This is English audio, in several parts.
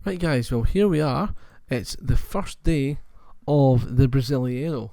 Right, guys, well, here we are. It's the first day of the Brasileiro,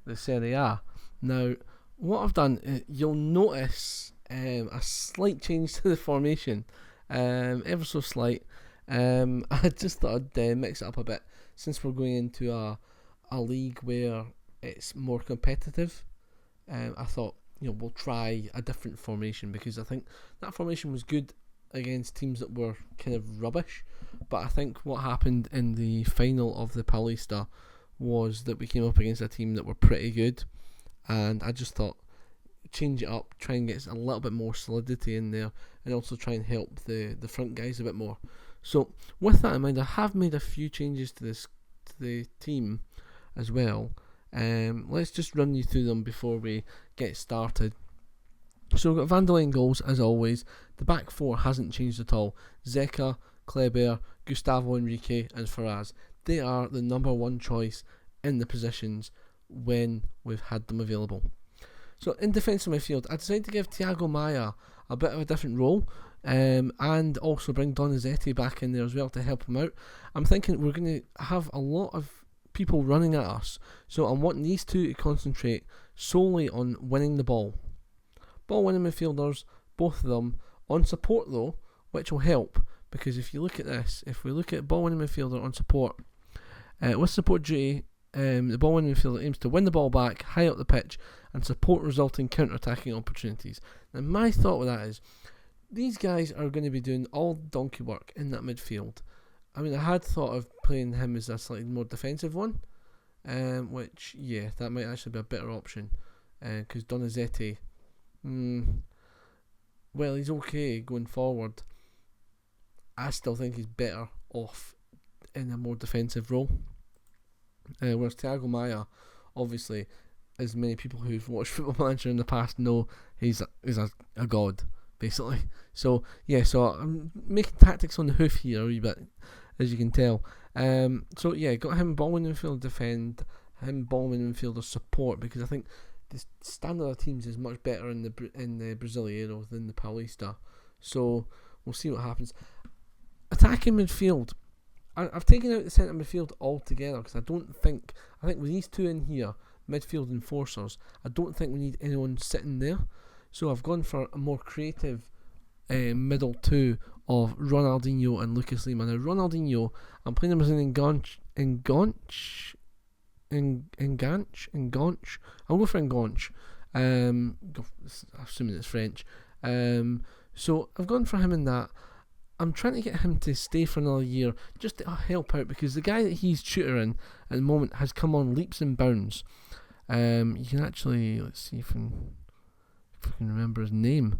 the Serie A. Now, what I've done, you'll notice a slight change to the formation, ever so slight. I just thought I'd mix it up a bit since we're going into a league where it's more competitive. I thought, we'll try a different formation because I think that formation was good against teams that were kind of rubbish. But I think what happened in the final of the Paulista was that we came up against a team that were pretty good, and I just thought change it up, try and get a little bit more solidity in there, and also try and help the front guys a bit more. So with that in mind, I have made a few changes to the team as well. Let's just run you through them before we get started. So we've got Van der Leyen goals as always. The back four hasn't changed at all. Zeka, Kleber, Gustavo Henrique and Faraz. They are the number one choice in the positions when we've had them available. So in defensive midfield, I decided to give Thiago Maia a bit of a different role, and also bring Donizetti back in there as well to help him out. I'm thinking we're going to have a lot of people running at us, so I'm wanting these two to concentrate solely on winning the ball. Ball winning midfielders, both of them, on support though, which will help, because if you look at this, if we look at ball winning midfielder on support, with support duty, the ball winning midfielder aims to win the ball back, high up the pitch, and support resulting counter-attacking opportunities. Now my thought with that is, these guys are going to be doing all donkey work in that midfield. I mean, I had thought of playing him as a slightly more defensive one, which, that might actually be a better option, because Donizetti, well, he's okay going forward. I still think he's better off in a more defensive role. Whereas Thiago Maia, obviously, as many people who've watched Football Manager in the past know, he's a god, basically. So I'm making tactics on the hoof here a wee bit, as you can tell. Got him ball winning midfielder defend, him ball winning midfielder support, because I think the standard of teams is much better in the Brasileiro than the Paulista. So we'll see what happens. Attacking midfield, I've taken out the centre midfield altogether because I think with these two in here, midfield enforcers, I don't think we need anyone sitting there. So I've gone for a more creative middle two of Ronaldinho and Lucas Lima. Now Ronaldinho, I'm playing him as an Enganche. I'll go for Enganche. Assuming it's French. So I've gone for him in that. I'm trying to get him to stay for another year just to help out, because the guy that he's tutoring at the moment has come on leaps and bounds. You can actually, let's see if I can remember his name.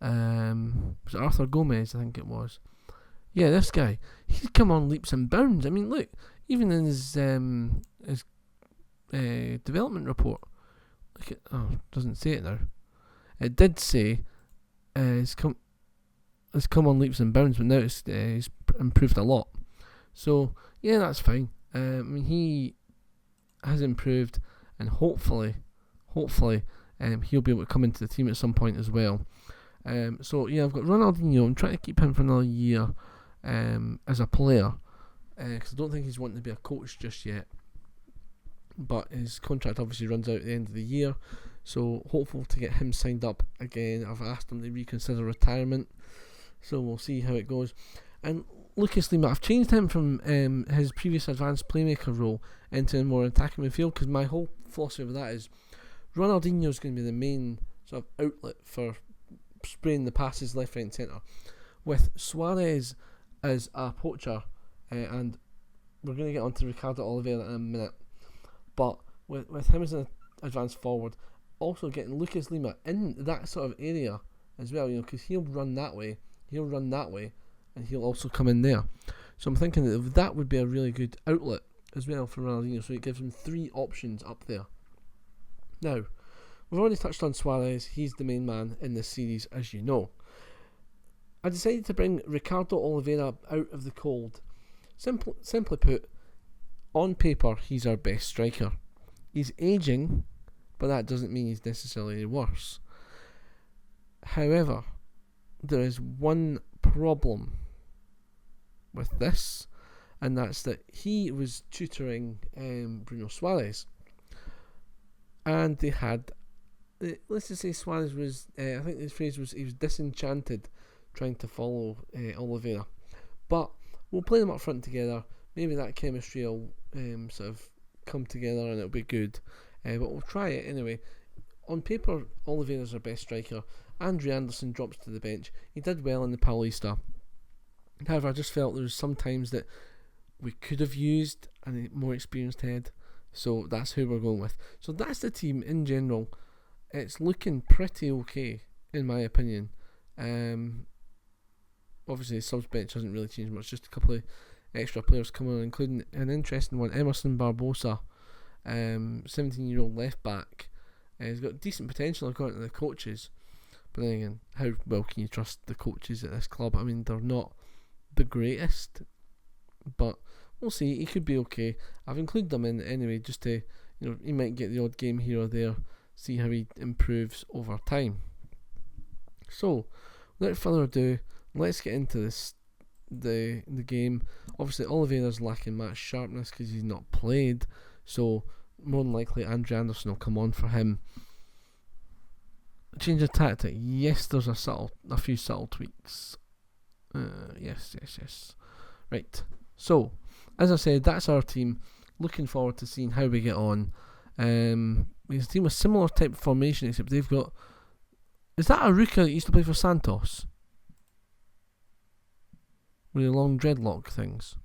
Was it Arthur Gomez? I think it was. Yeah, this guy. He's come on leaps and bounds. I mean, look, even in his development report, look at, it doesn't say it now. It did say it's come on leaps and bounds, but now it's improved a lot. So yeah, that's fine. I mean, he has improved, and hopefully, he'll be able to come into the team at some point as well. I've got Ronaldinho. I'm trying to keep him for another year as a player, because I don't think he's wanting to be a coach just yet. But his contract obviously runs out at the end of the year, so hopeful to get him signed up again. I've asked him to reconsider retirement, so we'll see how it goes. And Lucas Lima, I've changed him from his previous advanced playmaker role into a more attacking midfield, because my whole philosophy of that is Ronaldinho is going to be the main sort of outlet for spraying the passes left, right and centre, with Suarez as a poacher, and we're going to get on to Ricardo Oliveira in a minute, but with him as an advanced forward, also getting Lucas Lima in that sort of area as well, because he'll run that way, and he'll also come in there. So I'm thinking that would be a really good outlet as well for Ronaldinho, so it gives him three options up there. Now, we've already touched on Suarez. He's the main man in this series, as you know. I decided to bring Ricardo Oliveira out of the cold. Simply put, on paper, he's our best striker. He's ageing, but that doesn't mean he's necessarily worse. However, there is one problem with this, and that's that he was tutoring Bruno Suarez, and they had, let's just say Suarez was, I think the phrase was, he was disenchanted trying to follow Oliveira. But we'll play them up front together. Maybe that chemistry will sort of come together and it'll be good. But we'll try it anyway. On paper, Oliveira's our best striker. Andrew Anderson drops to the bench. He did well in the Paulista. However, I just felt there was some times that we could have used a more experienced head. So that's who we're going with. So that's the team in general. It's looking pretty okay, in my opinion. Obviously, the subs bench hasn't really changed much. Just a couple of extra players coming on, including an interesting one, Emerson Barbosa, 17-year-old left back. He's got decent potential according to the coaches. But then again, how well can you trust the coaches at this club? I mean, they're not the greatest, but we'll see. He could be okay. I've included them in anyway, just to, he might get the odd game here or there. See how he improves over time. So, without further ado, let's get into the game. Obviously, Oliveira's lacking match sharpness because he's not played. So, more than likely, Andrew Anderson will come on for him. Change of tactic. Yes, there's a few subtle tweaks. Yes. Right. So, as I said, that's our team. Looking forward to seeing how we get on. It's a team with similar type of formation, except they've got... Is that Aruka that used to play for Santos? With the long dreadlock things.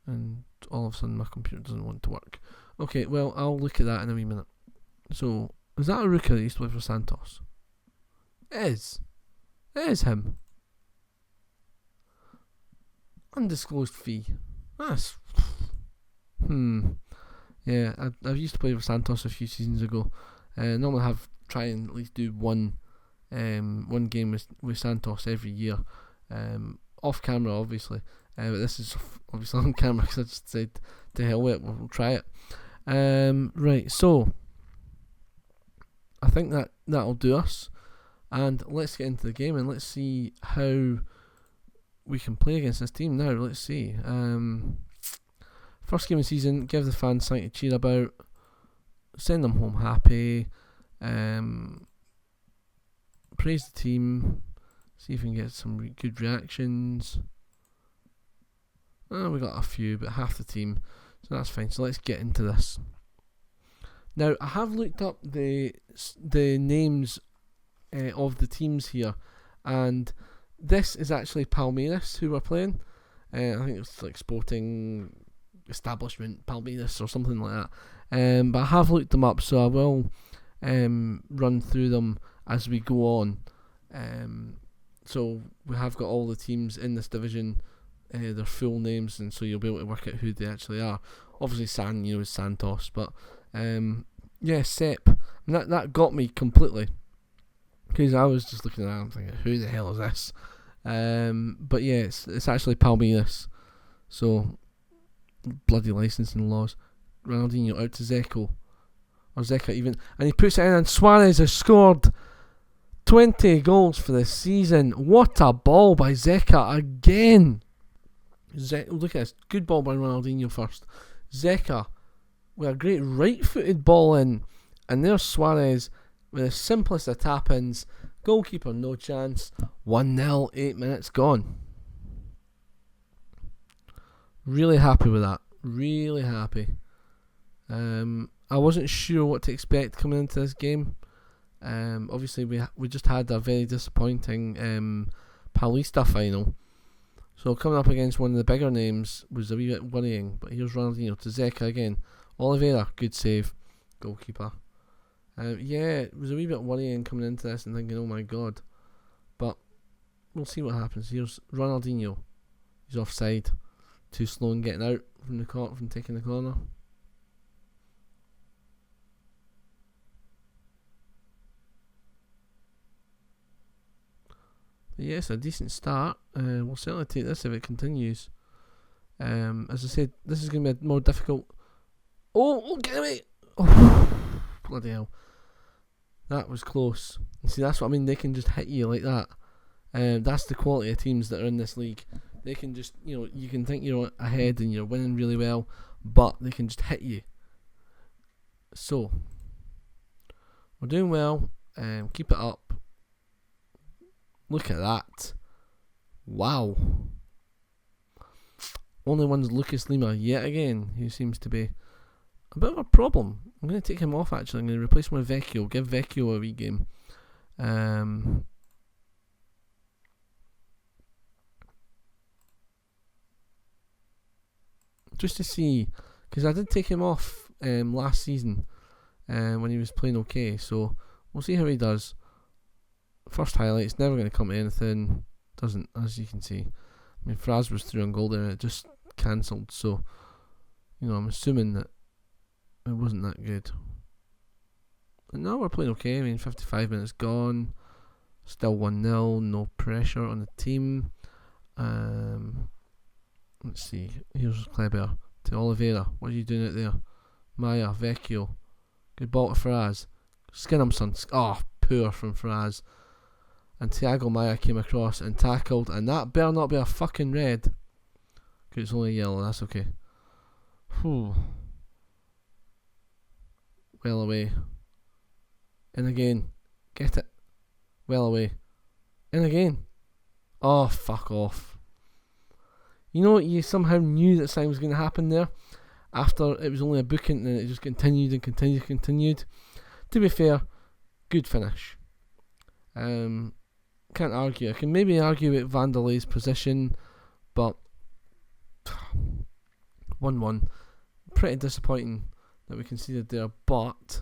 And all of a sudden my computer doesn't want to work. Okay, well, I'll look at that in a wee minute. So, is that Aruka that used to play for Santos? It is. It is him. Undisclosed fee. That's... Yeah, I've used to play for Santos a few seasons ago. Normally try and at least do one game with Santos every year. Off camera, obviously. But this is obviously on camera because I just said to hell with it, we'll try it. Right, so I think that'll do us. And let's get into the game and let's see how we can play against this team now. Let's see. First game of the season, give the fans something to cheer about, send them home happy, praise the team, see if we can get some good reactions. We got a few, but half the team, so that's fine. So let's get into this. Now, I have looked up the names of the teams here, and this is actually Palmeiras who we're playing. I think it's like Sporting Establishment Palmeiras or something like that. But I have looked them up, so I will run through them as we go on. So we have got all the teams in this division, their full names, and so you'll be able to work out who they actually are. Obviously, is Santos, but yeah, Sep. And that got me completely because I was just looking at that and thinking, who the hell is this? But yeah, it's actually Palmeiras. So bloody licensing laws. Ronaldinho out to Zeko, or Zeka even, and he puts it in, and Suarez has scored 20 goals for the season. What a ball by Zeka again. Look at this, good ball by Ronaldinho first. Zeka with a great right-footed ball in, and there's Suarez with the simplest of tap-ins. Goalkeeper no chance. 1-0, 8 minutes gone. Really happy with that. Really happy. I wasn't sure what to expect coming into this game. Obviously we just had a very disappointing Paulista final. So coming up against one of the bigger names was a wee bit worrying. But here's Ronaldinho to Zeka again. Oliveira, good save. Goalkeeper. Yeah, it was a wee bit worrying coming into this and thinking, oh my god. But we'll see what happens. Here's Ronaldinho. He's offside. Too slow in getting out from taking the corner. But yes, a decent start. We'll certainly take this if it continues. As I said, this is going to be a more difficult... Oh, get away! Oh, bloody hell. That was close. You see, that's what I mean. They can just hit you like that. That's the quality of teams that are in this league. they can just, you can think you're ahead and you're winning really well, but they can just hit you. So, we're doing well. Keep it up. Look at that. Wow. Only one's Lucas Lima yet again, who seems to be a bit of a problem. I'm going to take him off actually. I'm going to replace him with Vecchio. Give Vecchio a wee game. Just to see, because I did take him off last season when he was playing okay, so we'll see how he does. First highlight, it's never going to come to anything. Doesn't, as you can see. I mean, Fraz was through on goal there and it just cancelled, so I'm assuming that it wasn't that good. And now we're playing okay. I mean, 55 minutes gone, still 1-0, no pressure on the team. Let's see, here's Kleber to Oliveira. What are you doing out there? Maya, Vecchio, good ball to Fraz. Skin him, son. Oh, poor from Fraz. And Thiago Maya came across and tackled, and that better not be a fucking red. Because it's only a yellow, that's okay. Whew. Well away. In again. Get it. Well away. In again. Oh, fuck off. You somehow knew that something was going to happen there. After it was only a booking, and then it just continued and continued and continued. To be fair, good finish. Can't argue. I can maybe argue with Vanderlei's position, but 1-1. Pretty disappointing that we conceded there, but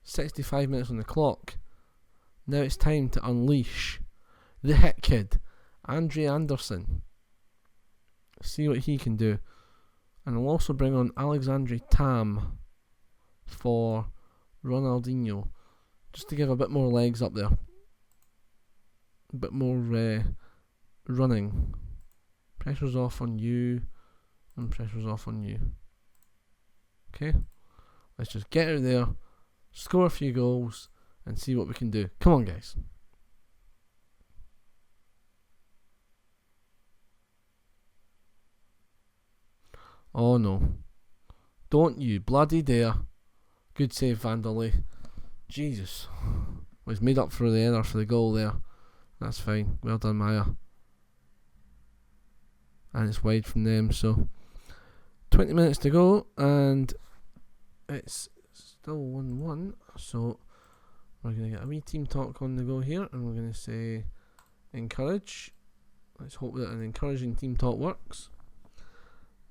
65 minutes on the clock. Now it's time to unleash the hit kid, Andre Anderson. See what he can do. And I'll also bring on Alexandre Tam for Ronaldinho, just to give a bit more legs up there. A bit more running. Pressure's off on you, and pressure's off on you. Okay? Let's just get out there, score a few goals, and see what we can do. Come on, guys. Oh no. Don't you bloody dare. Good save, Vanderlei. Jesus. Well, he's made up for the error for the goal there. That's fine. Well done, Maya. And it's wide from them, so 20 minutes to go, and it's still 1-1. So we're going to get a wee team talk on the go here, and we're going to say encourage. Let's hope that an encouraging team talk works.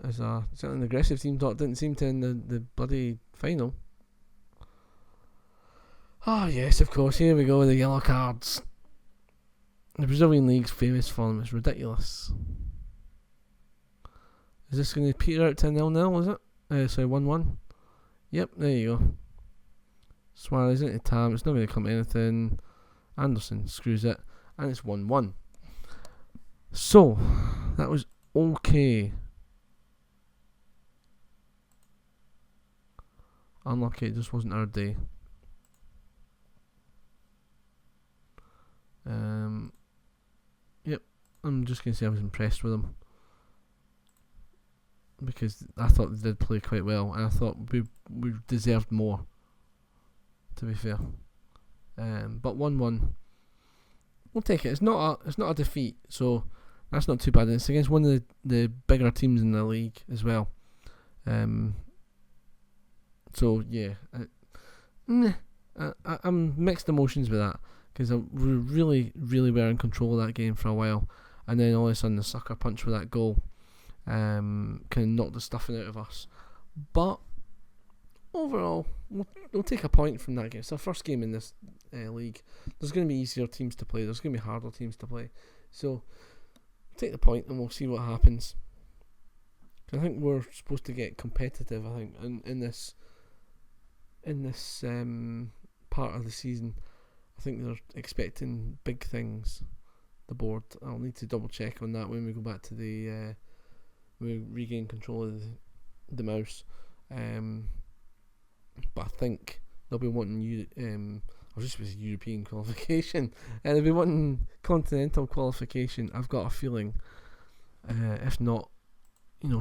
As certainly an aggressive team talk didn't seem to in the bloody final. Oh yes, of course, here we go, the yellow cards. The Brazilian League's famous for them. It's ridiculous. Is this going to peter out to 0-0, is it? Sorry, 1-1. Yep, there you go. Suarez into Tam. It's not going to come to anything. Anderson screws it. And it's 1-1. So, that was okay. Unlucky, it just wasn't our day. Yep, I'm just going to say I was impressed with them, because I thought they did play quite well, and I thought we deserved more, to be fair. But 1-1, we'll take it. It's not a defeat, so that's not too bad. And it's against one of the bigger teams in the league as well. So yeah, I'm mixed emotions with that, because we really were in control of that game for a while, and then all of a sudden the sucker punch with that goal kind of knocked the stuffing out of us. But overall, we'll take a point from that game. It's our first game in this league. There's going to be easier teams to play. There's going to be harder teams to play. So take the point, and we'll see what happens. I think we're supposed to get competitive. I think in this part of the season, I think they're expecting big things. The board. I'll need to double check on that when we go back to the we regain control of the mouse. But I think they'll be wanting I was just with European qualification, and there'll be one continental qualification. I've got a feeling, if not,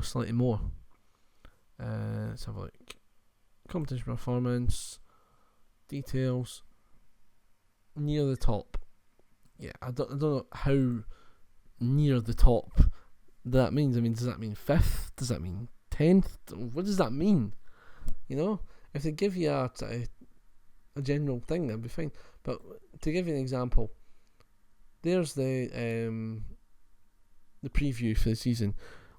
slightly more. Let's have a look. Competition performance, details, near the top. Yeah, I don't know how near the top that means. I mean, does that mean 5th? Does that mean 10th? What does that mean? If they give you a general thing, that'd be fine. But to give you an example, there's the preview for the season.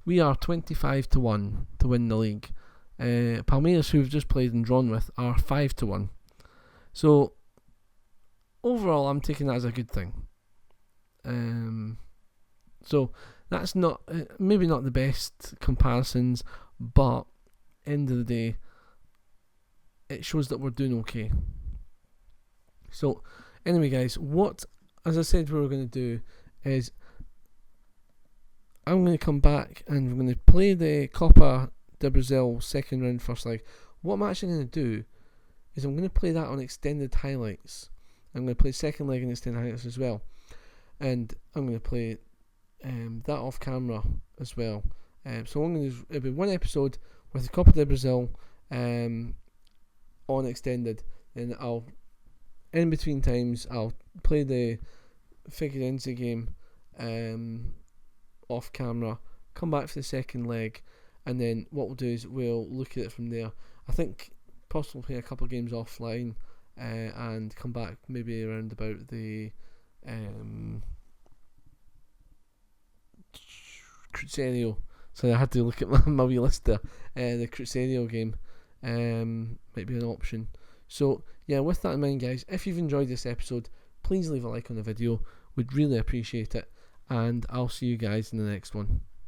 We are 25-1 to win the league. Palmeiras, who we've just played and drawn with, are 5-1. So overall, I'm taking that as a good thing. So that's not maybe not the best comparisons, but end of the day, it shows that we're doing okay. So anyway, guys, what, as I said, we were going to do is I'm going to come back and we're going to play the Copa de Brazil second round first leg. What I'm actually going to do is I'm going to play that on extended highlights. I'm going to play second leg in extended highlights as well, and I'm going to play that off camera as well. So I'm going to it'll be one episode with the Copa de Brazil on extended, then I'll in between times I'll play the Figueirense game off camera, come back for the second leg, and then what we'll do is we'll look at it from there. I think possibly play a couple of games offline and come back maybe around about the Cruzeiro. So I had to look at my wee list there. The Cruzeiro game might be an option. So yeah, with that in mind, guys, if you've enjoyed this episode, please leave a like on the video. We'd really appreciate it, and I'll see you guys in the next one.